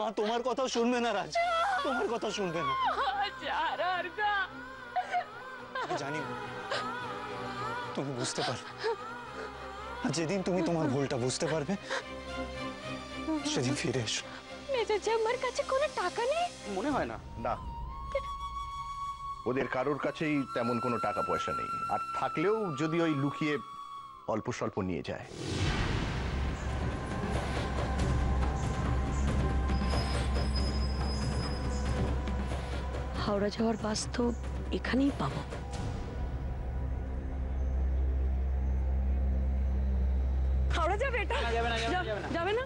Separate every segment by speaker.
Speaker 1: মা তোমার কথা শুনবে না রাজ, তোমার কথা শুনবে না। আমি জানি তুমি বুঝতে পারবে, আর যেদিন তুমি তোমার ভুলটা বুঝতে পারবে সেদিন ফিরে এসো।
Speaker 2: মেজাজ আমার কাছে কোনো টাকা নেই
Speaker 3: মনে হয় না।
Speaker 4: না, ওদের কারোর কাছেই তেমন কোনো টাকা পয়সা নেই, আর থাকলেও যদি ওই লুকিয়ে অল্প স্বল্প নিয়ে যায়।
Speaker 2: হাওড়া যাওয়ার বাস তো এখানেই পাবো। হাওড়া যাবে? এটা যাবে না।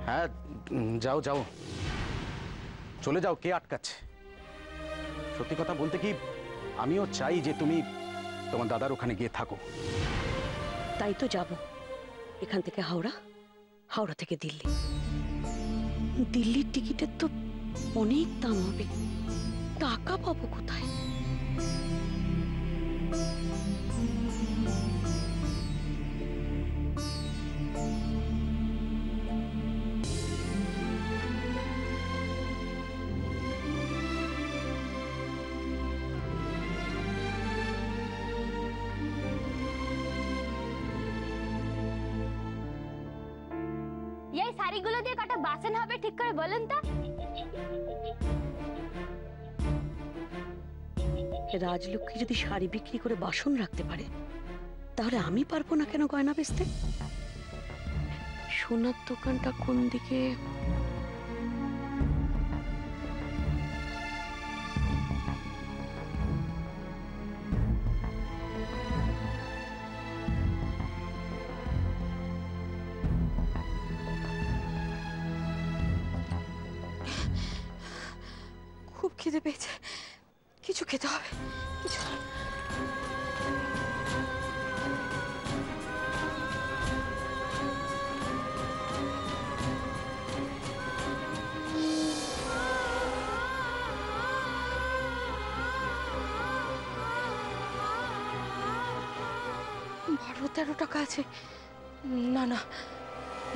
Speaker 3: হ্যাঁ যাও যাও, চলে যাও, কে আটকাচ্ছে? সত্যি কথা বলতে কি, আমিও চাই যে তুমি তোমার দাদার ওখানে গিয়ে থাকো।
Speaker 2: তাই তো যাব, এখান থেকে হাওড়া, হাওড়া থেকে দিল্লি। দিল্লির টিকিটের তো অনেক দাম হবে, টাকা পাবো কোথায়?
Speaker 5: এই শাড়িগুলো দিয়ে কটা বাসন হবে ঠিক করে বলুন তো।
Speaker 2: রাজলক্ষ্মী যদি শাড়ি বিক্রি করে বাসন রাখতে পারে, তাহলে আমি পারবো না কেন গয়না বেচতে? সোনার দোকানটা কোন দিকে? খুব খিদে পেয়েছে, কিছু খেতে হবে। কিছু $12-13 আছে। না না,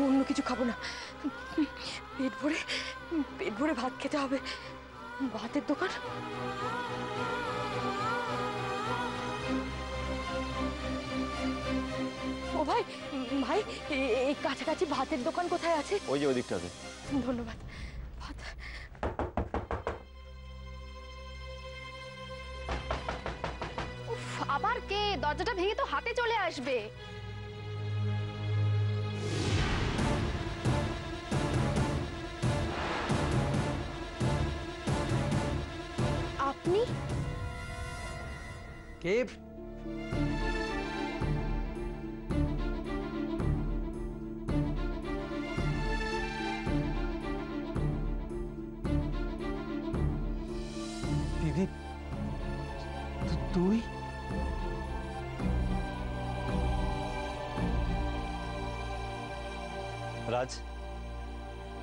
Speaker 2: অন্য কিছু খাবো না, পেট ভরে ভাত খেতে হবে। ভাতের দোকান? ও ভাই, ভাই এই কাছাকাছি ভাতের দোকান কোথায় আছে?
Speaker 1: ওই যে ওই দিকটাতে।
Speaker 2: ধন্যবাদ। ভাত।
Speaker 5: উফ, আবার কে? দরজাটা ভেঙে তো হাতে চলে আসবে। আপনি
Speaker 3: কে?
Speaker 1: দিদি তুই? রাজ,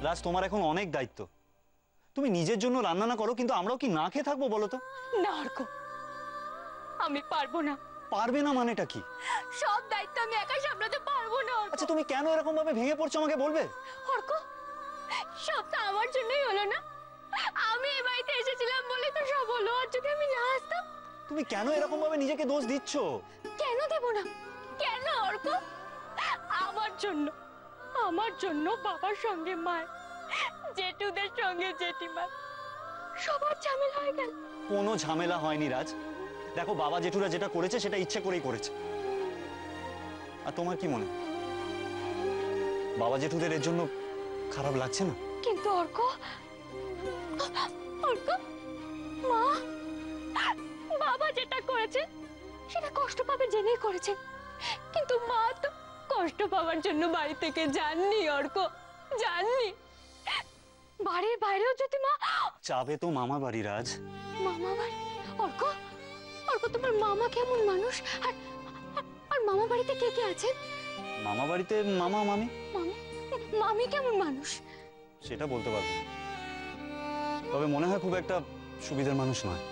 Speaker 1: রাজ তোমার এখন অনেক দায়িত্ব। তুমি নিজের জন্য রান্না না করো, কিন্তু আমরাও কি না খেয়ে থাকবো বলো তো?
Speaker 2: না অর্ক, আমি পারবো না।
Speaker 1: পারবে না মানেটা কি?
Speaker 2: সব দায়িত্ব আমি একা সামলাতে পারবো না।
Speaker 1: আচ্ছা তুমি কেন এরকম ভাবে ভেঙে পড়ছো আমাকে বলবে?
Speaker 2: অর্ক, সবটা আমার জন্যই হলো না। আমি এই বাড়িতে এসেছিলাম বলে তো সব হলো, আর যদি আমি না আসতাম?
Speaker 1: তুমি কেন এরকম ভাবে নিজেকে দোষ দিচ্ছ?
Speaker 2: কেন দেব না? কেন অর্ক? আমার জন্য বাবার সঙ্গে মায়ের, জেঠুদের সঙ্গে জেঠিমার সবার ঝামেলা হয়ে গেল।
Speaker 1: কোনো ঝামেলা হয়নি রাজ। দেখো বাবা জেঠুরা যেটা করেছে সেটা ইচ্ছে করেই করেছে। আর তোমার কি মনে, বাবা জেঠুদের এর জন্য খারাপ লাগছে না?
Speaker 2: কিন্তু অর্ক, মা, বাবা যেটা করেছে সেটা কষ্ট পাবে জেনেই করেছে, কিন্তু মা তো কষ্ট পাওয়ার জন্য বাড়ি থেকে যাননি অর্ক, যাননি। বাড়ির বাইরেও যদি মা
Speaker 1: যাবে তো মামা বাড়ি রাজ।
Speaker 2: মামা বাড়ি? অর্ক, তোমার মামা কেমন মানুষ? আর মামা বাড়িতে কে কে আছে?
Speaker 1: মামা বাড়িতে মামা মামি।
Speaker 2: মামি কেমন মানুষ?
Speaker 1: সেটা বলতে পারবো না, তবে মনে হয় খুব একটা সুবিধার মানুষ নয়।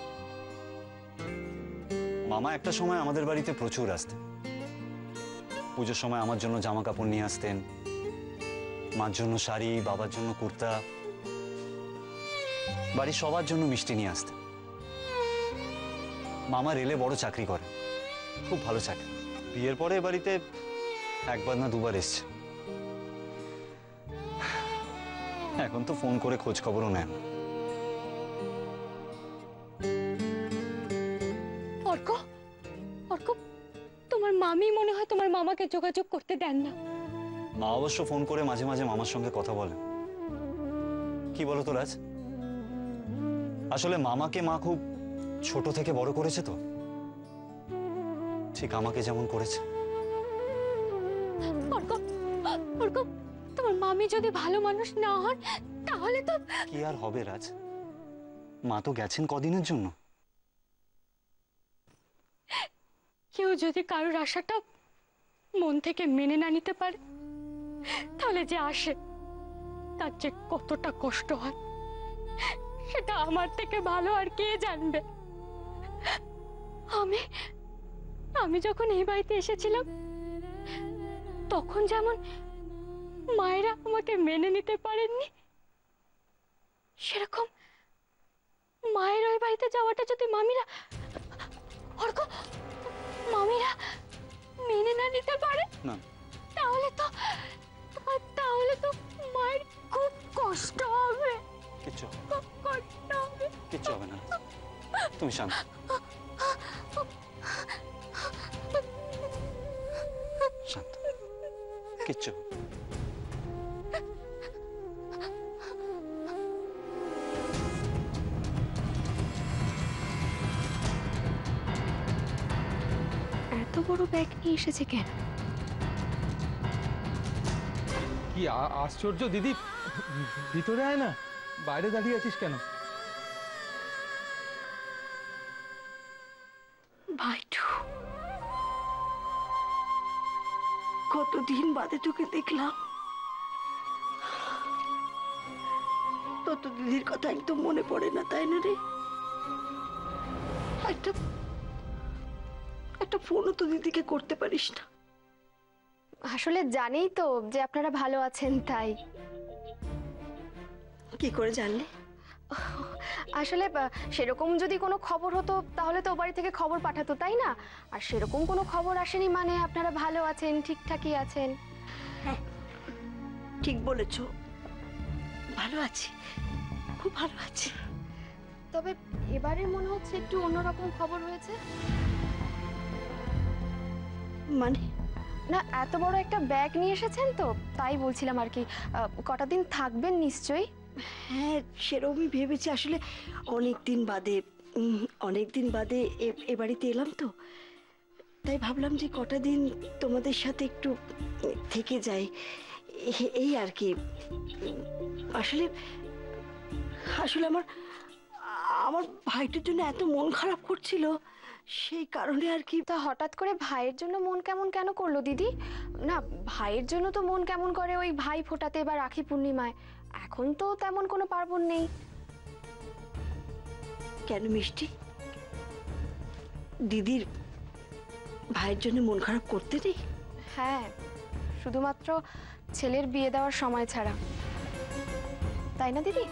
Speaker 1: মামা একটা সময় আমাদের বাড়িতে প্রচুর আসতেন, পুজোর সময় আমার জন্য জামা কাপড় নিয়ে আসতেন, মার জন্য শাড়ি, বাবার জন্য কুর্তা, বাড়ির সবার জন্য মিষ্টি নিয়ে আসতেন। মামা রেলে বড় চাকরি করে, খুব ভালো চাকরি। বিয়ের পরে এ বাড়িতে একবার না দুবার এসছে। এখন তো ফোন করে খোঁজ খবরও নেন।
Speaker 2: অর্ক, অর্ক, তোমার মামি মনে হয় তোমার মামাকে যোগাযোগ করতে দেন না।
Speaker 1: মা অবশ্য ফোন করে মাঝে মাঝে মামার সঙ্গে কথা বলেন। কি বলো তো রাজ, আসলে মামাকে মা খুব ছোট থেকে বড় করেছে তো, ঠিক আমাকে যেমন করেছে।
Speaker 2: অর্ক, অর্ক, তোমার মামি যদি ভালো মানুষ না হন তাহলে তো
Speaker 1: কি আর হবে রাজ, মা তো গেছেন কদিনের জন্য।
Speaker 2: কেউ যদি কারোর আশাটা মন থেকে মেনে না নিতে পারে তাহলে যে আসে তার যে কতটা কষ্ট হয় সেটা আমার থেকে ভালো আর কে জানবে। আমি আমি যখন এই বাড়িতে এসেছিলাম তখন যেমন মায়েরা আমাকে মেনে নিতে পারেননি, সেরকম মায়ের ওই বাড়িতে যাওয়াটা যদি মামিরা অর্ক মামিরা মেনে না নিতে পারে
Speaker 1: না,
Speaker 2: তাহলে তো তাহলে তো মায়ের খুব কষ্ট হবে।
Speaker 1: কিচ্ছু
Speaker 2: খুব কষ্ট হবে।
Speaker 1: কিচ্ছু হবে না, তুমি শান্ত। শান্ত, কিচ্ছু হবে না।
Speaker 2: এত বড় ব্যাগ নিয়ে এসেছে কেন?
Speaker 6: কি আশ্চর্য দিদি, ভিতরে আয় না, বাইরে দাঁড়িয়ে আছিস কেন?
Speaker 7: ভাইটু, কতদিন বাদে তোকে দেখলাম। তোর তো দিদির কথা একদম মনে পড়ে না, তাই না রে? একটা একটা ফোনও তো দিদিকে করতে পারিস না।
Speaker 5: আসলে জানেই তো যে আপনারা ভালো আছেন, তাই।
Speaker 7: কি করে জানলে?
Speaker 5: আসলে সেরকম যদি কোনো খবর হতো তাহলে তো ও বাড়ি থেকে খবর পাঠাতো, তাই না? আর সেরকম কোনো খবর আসেনি মানে আপনারা ভালো আছেন, ঠিকঠাকই আছেন।
Speaker 7: হ্যাঁ, ঠিক বলেছ, ভালো আছি, খুব ভালো আছি।
Speaker 5: তবে এবারে মনে হচ্ছে একটু অন্যরকম খবর হয়েছে।
Speaker 7: মানে?
Speaker 5: না, এত বড় একটা ব্যাগ নিয়ে এসেছেন তো, তাই বলছিলাম আর কি। কটা দিন থাকবেন নিশ্চয়ই?
Speaker 7: হ্যাঁ, সেরকমই ভেবেছি। আসলে অনেক দিন বাদে এ বাড়িতে এলাম তো, তাই ভাবলাম যে কটা দিন তোমাদের সাথে একটু থেকে যাই, এই আর কি। আসলে আসলে আমার ভাইটার জন্য এত মন খারাপ করছিল, সেই কারণে আর কি।
Speaker 5: তা হঠাৎ করে ভাইয়ের জন্য মন কেমন কেন করলো দিদি? না, ভাইয়ের জন্য তো মন কেমন করে ওই ভাই ফোটাতে বা রাখি পূর্ণিমায়। এখন তো তেমন কোনো পার্বণ নেই।
Speaker 7: কেন মিষ্টি, দিদির ভাইয়ের জন্য মন খারাপ করতে নেই?
Speaker 5: হ্যাঁ, শুধুমাত্র ছেলের বিয়ে দেওয়ার সময় ছাড়া, তাই না দিদি?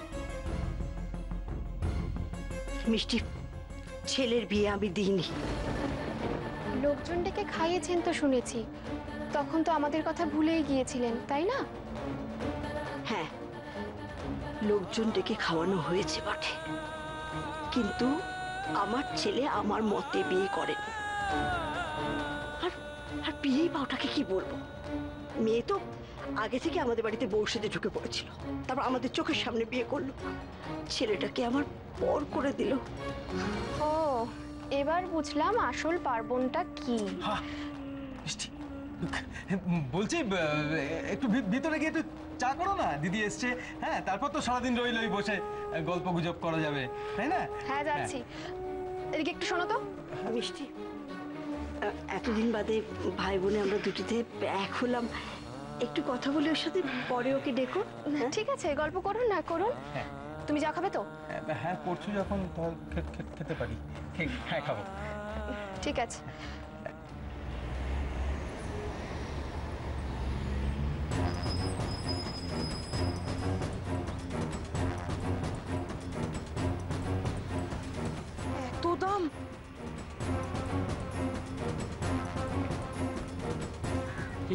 Speaker 7: মিষ্টি, ছেলের বিয়ে আমি দিইনি।
Speaker 5: লোকজন ডেকে খাইয়েছেন তো শুনেছি, তখন তো আমাদের কথা ভুলেই গিয়েছিলেন, তাই না?
Speaker 7: হ্যাঁ, লোকজন ডেকে খাওয়ানো হয়েছে বটে, কিন্তু আমার ছেলে আমার মতে বিয়ে করেন। আর আর বিয়েই বা ওটাকে কি বলবো, মেয়ে তো আগে থেকে আমাদের বাড়িতে বউ সেজে ঢুকে পড়েছিল, তারপর আমাদের চোখের সামনে বিয়ে করলো, ছেলেটাকে আমার পর করে দিল।
Speaker 5: ও, এবার বুঝলাম আসল পার্বণটা কি।
Speaker 6: মিষ্টি, বলছি একটু ভিতরে গিয়ে একটু চা করো না, দিদি এসছে। হ্যাঁ, তারপর তো সারাদিন রইলই বসে গল্প গুজব করা যাবে, তাই না?
Speaker 5: হ্যাঁ, যাচ্ছি। এদিকে একটু শোনো তো।
Speaker 7: মিষ্টি, এতদিন বাদে ভাই বোনে আমরা দুটিতে এক হলাম, একটু কথা বলে ওর সাথে পরে ওকে ডেকো।
Speaker 5: ঠিক আছে, গল্প করুন না, করুন।
Speaker 6: হ্যাঁ।
Speaker 5: তুমি যা খাবে তো?
Speaker 6: হ্যাঁ, করছো যখন তাহলে খেতে পারি। হ্যাঁ, খাবো।
Speaker 5: ঠিক আছে।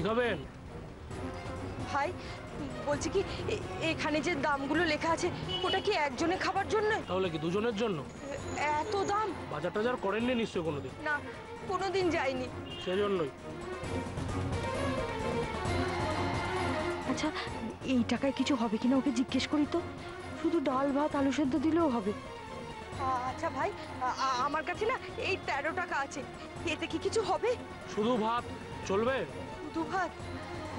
Speaker 8: রুটি খাবেন?
Speaker 9: ভাই বলছি কি এখানে যে দামগুলো লেখা আছে ওটা কি একজনে খাবার জন্য?
Speaker 8: তাহলে কি দুজনের জন্য?
Speaker 9: এত দাম?
Speaker 8: বাজার টাজার করেননি নিশ্চয়ই কোনোদিন?
Speaker 9: না, কোনোদিন যাইনি।
Speaker 8: সেজন্যই।
Speaker 9: আচ্ছা, এই টাকায় কিছু হবে কিনা ওকে জিজ্ঞেস করি তো। শুধু ডাল ভাত আলু সেদ্ধ দিলেও হবে। আচ্ছা ভাই, আমার কাছে না এই 13 টাকা আছে, এতে কি কিছু হবে?
Speaker 8: শুধু ভাত চলবে?
Speaker 9: শুধু ভাত?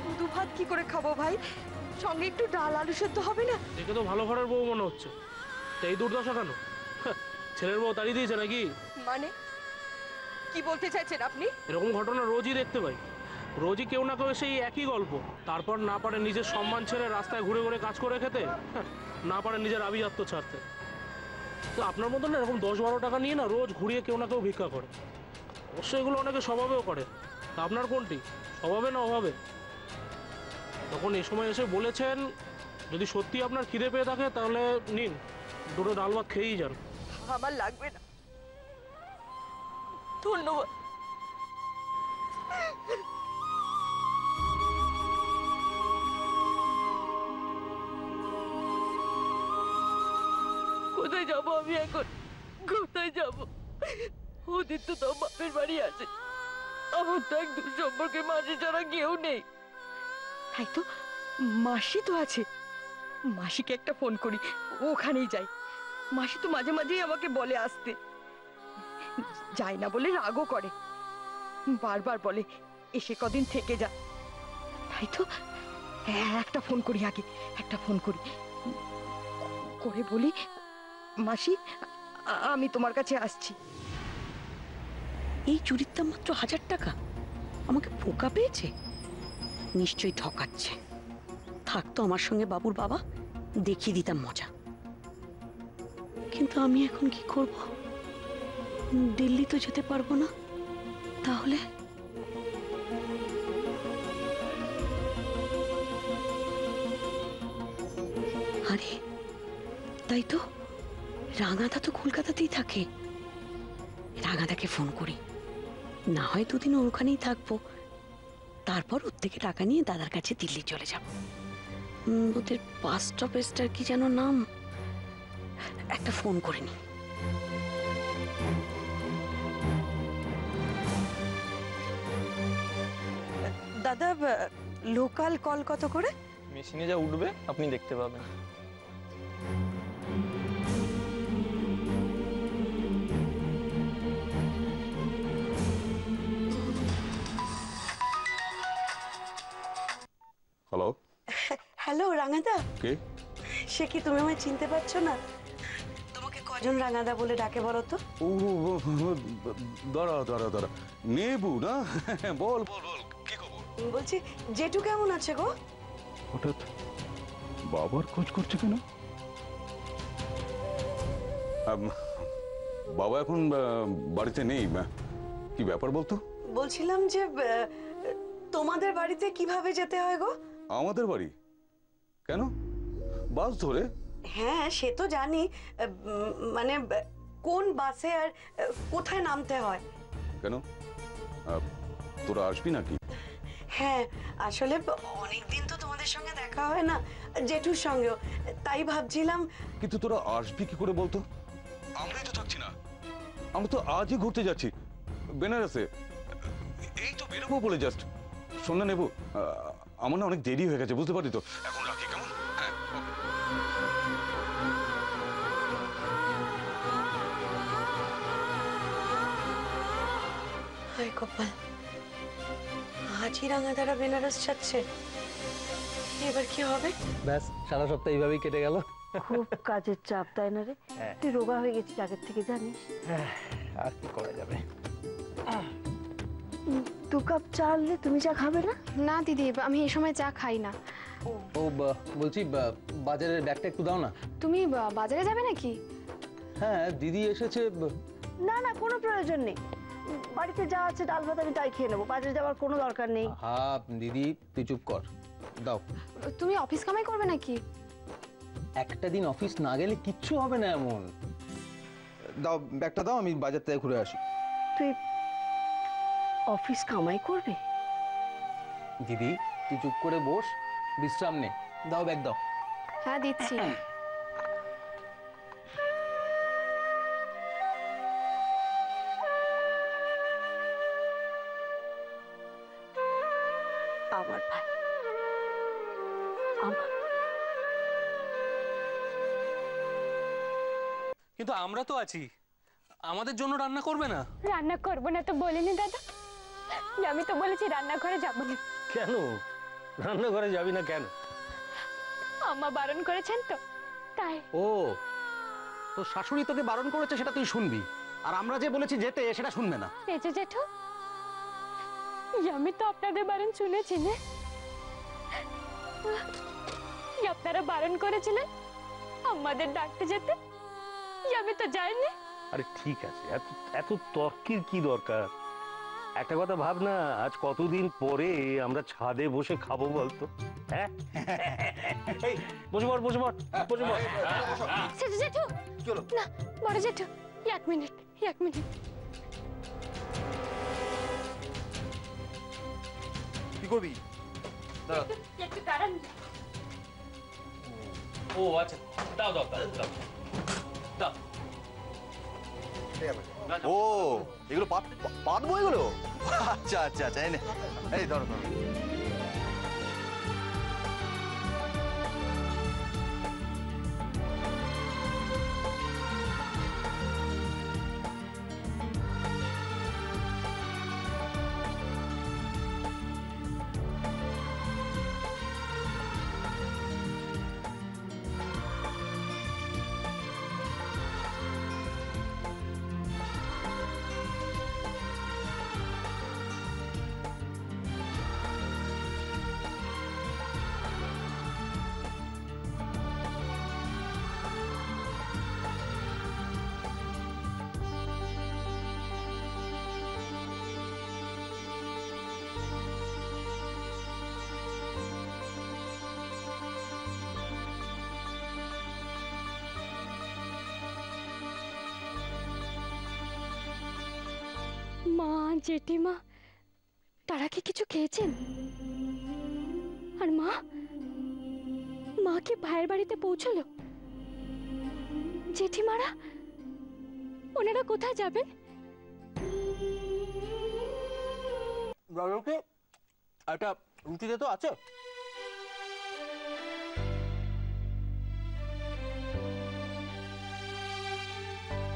Speaker 9: শুধু ভাত কি করে খাবো ভাই? সঙ্গে একটু ডাল আলু সেদ্ধ হবে না?
Speaker 8: দেখে তো ভালো ঘরের বউ মনে হচ্ছে। তো এই দুর্দশা কেন? ছেলের বউ তাড়িয়ে দিয়েছে নাকি?
Speaker 9: মানে কি বলতে চাইছেন আপনি?
Speaker 8: এরকম ঘটনা রোজই দেখতে পাই। রোজই কেউ না কেউ সেই একই গল্প। তারপর না পারে নিজের সম্মান ছেড়ে রাস্তায় ঘুরে ঘুরে কাজ করে খেতে, না পারে নিজের আভিজাত্য ছাড়তে। তো আপনার মতন না এরকম 10-12 টাকা নিয়ে না রোজ ঘুরিয়ে কেউ না কেউ ভিক্ষা করে। অবশ্যই এগুলো অনেকে স্বভাবেও করে। তা আপনার কোনটি, স্বভাবে না অভাবে? তখন এই সময় এসে বলেছেন যদি সত্যি আপনার খিদে পেয়ে থাকে তাহলে নিন, দুটো ডাল ভাত খেয়েই যান।
Speaker 9: আমার লাগবে না, ধন্যবাদ। কোথায় যাবো আমি এখন? কোথায় যাব? ওদের তো তাও বাপের বাড়ি আছে, আমার তো এক দূর সম্পর্কে মাসি ছাড়া কেউ নেই। তাই তো, মাসি তো আছে। মাসিকে একটা ফোন করি, ওখানেই যাই। মাসি তো মাঝে মাঝেই আমাকে বলে আসতে, যাই না বলে রাগও করে, বারবার বলে এসে কদিন থেকে যা। তাই তো একটা ফোন করি, আগে একটা ফোন করি, করে বলি মাসি আমি তোমার কাছে আসছি।
Speaker 7: এই চুরির দাম মাত্র 1000 টাকা? আমাকে বোকা পেয়েছে, নিশ্চয়ই ঠকাচ্ছে। থাকতো আমার সঙ্গে বাবুর বাবা, দেখিয়ে দিতাম মজা। কিন্তু আমি এখন কি করব? দিল্লি তো যেতে পারবো না। তাহলে আরে তাই তো, রাঙাদা তো কলকাতাতেই থাকে। রাঙাদাকে ফোন করি, না হয় দুদিন ওর ওখানেই থাকবো, তারপর ওর থেকে টাকা নিয়ে দাদার কাছে দিল্লি চলে যাব। ওদের বাস স্টপেজটার কি যেন নাম, একটা ফোন করে নি।
Speaker 9: দাদা, লোকাল কল কত করে?
Speaker 10: মেশিনে যা উঠবে আপনি দেখতে পাবেন।
Speaker 3: হ্যালো।
Speaker 7: হ্যালো রাঙাদা।
Speaker 3: কে?
Speaker 7: সে কি তুমি আমায় চিনতে পারছো না? তোমাকে কজন রাঙাদা বলে ডাকে বলো তো?
Speaker 3: ও দাঁড়া দাঁড়া দাঁড়া, নেবু না? বল বল বল, কি খবর?
Speaker 7: বলছি জেঠু কেমন আছে গো?
Speaker 3: হঠাৎ বাবার খোঁজ করছে কেন? বাবা এখন বাড়িতে নেই। কি ব্যাপার বলতো?
Speaker 7: বলছিলাম যে তোমাদের বাড়িতে কিভাবে যেতে হয় গো?
Speaker 3: আমাদের বাড়ি? কেন, বাস ধরে?
Speaker 7: হ্যাঁ সে তো জানি, মানে কোন বাসে আর কোথায় নামতে হয়।
Speaker 3: কেন, তোরা আসবি নাকি?
Speaker 7: হ্যাঁ আসলে অনেকদিন তো তোমাদের সঙ্গে দেখা হয় না, জেঠুর সঙ্গেও, তাই ভাবছিলাম।
Speaker 3: কিন্তু তোরা আসবি কি করে বলতো? আমরাই তো থাকছি না, আমরা তো আজই ঘুরতে যাচ্ছি বেনারসে। এই তো বেরোবো বলে জাস্ট। শোন না নেবু, আমার না অনেক দেরি হয়ে গেছে, বুঝতে পারি তো, এখন রাখি কেমন?
Speaker 7: হায় কপাল, আজই রাঙাদারা বেনারস যাচ্ছে, এবার কি হবে?
Speaker 10: ব্যাস, সারা সপ্তাহ এইভাবেই কেটে গেল।
Speaker 7: খুব কাজের চাপ, তাই না রে? তুই রোগা হয়ে গেছিস আগের থেকে, জানিস?
Speaker 10: আর কি করা যাবে।
Speaker 7: 2 কাপ চা আনলে, তুমি চা খাবে না?
Speaker 5: না দিদি, আমি এই সময় চা খাই না।
Speaker 10: ও বলছি বাজারের ব্যাগটা একটু দাও না।
Speaker 5: তুমি বাজারে যাবে নাকি?
Speaker 10: হ্যাঁ দিদি এসেছে।
Speaker 7: না না, কোনো প্রয়োজন নেই, বাড়িতে যা আছে ডাল ভাত আমি তাই খেয়ে নেবো, বাজারে যাওয়ার কোনো দরকার নেই।
Speaker 10: হ্যাঁ দিদি তুই চুপ কর, দাও।
Speaker 5: তুমি অফিস কামাই করবে নাকি?
Speaker 10: একটা দিন অফিস না গেলে কিচ্ছু হবে না এমন। দাও ব্যাগটা দাও, আমি বাজার থেকে ঘুরে আসি।
Speaker 7: তুই অফিস কামাই করবে?
Speaker 10: দিদি তুই চুপ করে বস, বিশ্রাম নে। দাও ব্যাগ দাও।
Speaker 5: হ্যাঁ দিচ্ছি।
Speaker 7: আমার ভাই, আমার
Speaker 8: কিন্তু আমরা তো আছি, আমাদের জন্য রান্না করবে না?
Speaker 2: রান্না করবো না তো বলিনি দাদা, আমি তো বলেছি রান্নাঘরে যাবো না।
Speaker 8: কেন রান্নাঘরে যাবি না কেন?
Speaker 2: আম্মা বারণ করেছেন তো তাই।
Speaker 11: ও, তো শাশুড়ি তোকে বারণ করেছে সেটা তুই শুনবি, আর আমরা যে বলেছি যেতে সেটা শুনবে না।
Speaker 2: এই যে জেঠু, আমি তো আপনাদের বারণ শুনেছি না। আপনারা বারণ করেছিলেন আমাদের ডাকতে যেতে, আমি তো যাইনি।
Speaker 12: আরে ঠিক আছে, এত এত তর্কের কি দরকার? একটা কথা ভাব না, আজ কতদিন পরে আমরা ছাদে বসে খাবো বলতো? হ্যাঁ, এই, বসে পড় বসে পড় বসে পড়।
Speaker 2: সেজু জেঠু, না বড় জেঠু, এক মিনিট এক মিনিট।
Speaker 11: কি করবি?
Speaker 2: একটু দাঁড়ান।
Speaker 8: ও আচ্ছা, দাও দাও দাও দাও দাও।
Speaker 4: ও, এগুলো পাতবো এগুলো? আচ্ছা আচ্ছা আচ্ছা, এই ধরো ধরো।
Speaker 2: মা জেঠিমা তারা কি কিছু খেয়েছেন? আর মা মা কি ভাইয়ের বাড়িতে পৌঁছলো? জেঠিমারা ওনারা কোথায় যাবেন?
Speaker 10: রাজলক্ষ্মী, একটা রুটিতে তো আছে।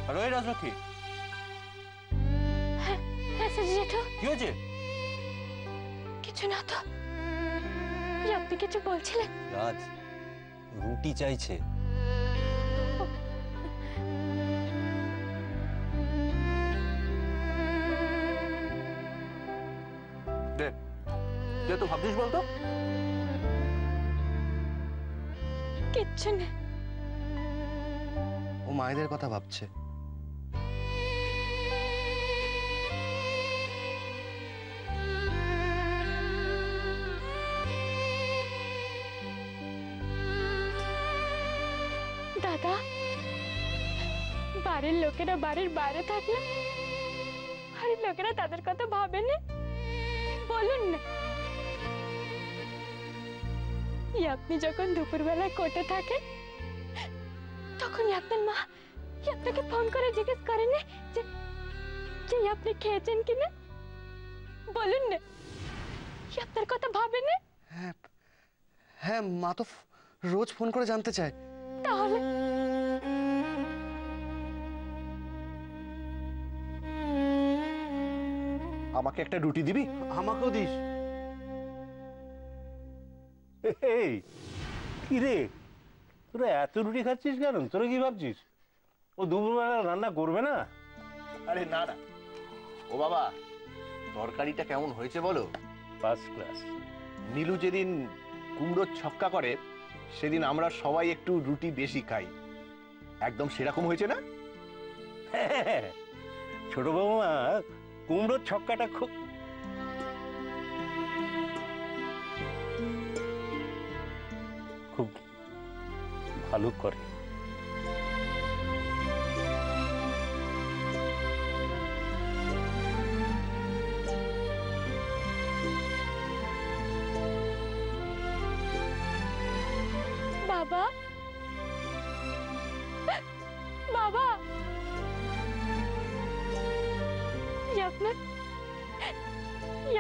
Speaker 10: হ্যালো রাজলক্ষ্মী,
Speaker 2: হ্যাঁ সেজু জেঠু,
Speaker 10: কি হয়েছে?
Speaker 2: কিছু না তো। আপনি কিছু বলছিলেন?
Speaker 1: রাজ রুটি চাইছে।
Speaker 10: দে দে, তো ভাবছিস বলতো?
Speaker 2: কিচ্ছু নেই।
Speaker 11: ও মায়েদের কথা ভাবছে।
Speaker 2: দাদা, বাড়ির লোকেরা বাড়ির বাইরে থাকলে বাড়ির লোকেরা তাদের কথা ভাবে না, বলুন না। আপনি যখন দুপুরবেলায় কোর্টে থাকেন তখনই আপনার মা আপনাকে ফোন করে জিজ্ঞেস করেন যে আপনি খেয়েছেন কিনা, বলুন না। আপনার কথা ভাবে না?
Speaker 11: হ্যাঁ হ্যাঁ, মা তো রোজ ফোন করে জানতে চায়।
Speaker 2: তাহলে
Speaker 4: আমাকে একটা রুটি দিবি?
Speaker 11: আমাকেও দিস।
Speaker 12: এই কি রে, তোরা এত রুটি খাচ্ছিস কেন? তোরা কি ভাবছিস ও দুপুরবেলা রান্না করবে না?
Speaker 4: আরে না না, ও বাবা, তরকারিটা কেমন হয়েছে বলো?
Speaker 12: First class.
Speaker 4: নীলু যেদিন কুমড়োর ছক্কা করে সেদিন আমরা সবাই একটু রুটি বেশি খাই, একদম সেরকম হয়েছে না?
Speaker 12: ছোট বৌমা কুমড়োর ছক্কাটা খুব খুব ভালো করে।
Speaker 2: বাবা, বাবা,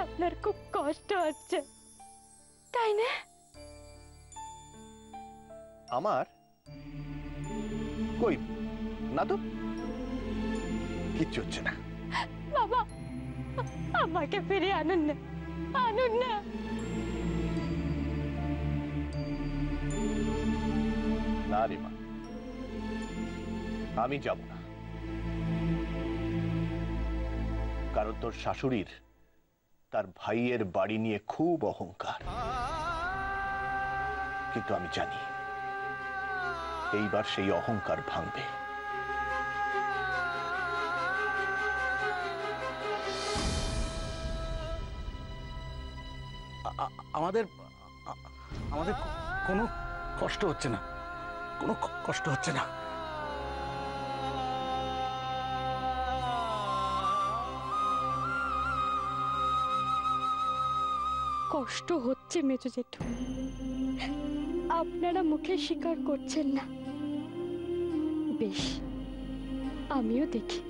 Speaker 2: আপনার খুব কষ্ট হচ্ছে তাই না?
Speaker 4: আমার কই না তো, কিচ্ছু হচ্ছে না।
Speaker 2: বাবা, আমাকে ফিরে আনুন না, আনুন না।
Speaker 4: না রে মা, আমি যাব না, কারণ তোর শাশুড়ির তার ভাইয়ের বাড়ি নিয়ে খুব অহংকার। কিন্তু আমি জানি এইবার সেই অহংকার ভাঙবে।
Speaker 11: আমাদের আমাদের কোনো কষ্ট হচ্ছে না, কোনো কষ্ট হচ্ছে না।
Speaker 2: কষ্ট হচ্ছে মেজো জেঠু, আপনারা মুখে স্বীকার করছেন না। বেশ, আমিও দেখি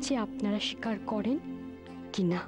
Speaker 2: যে আপনারা স্বীকার করেন কিনা।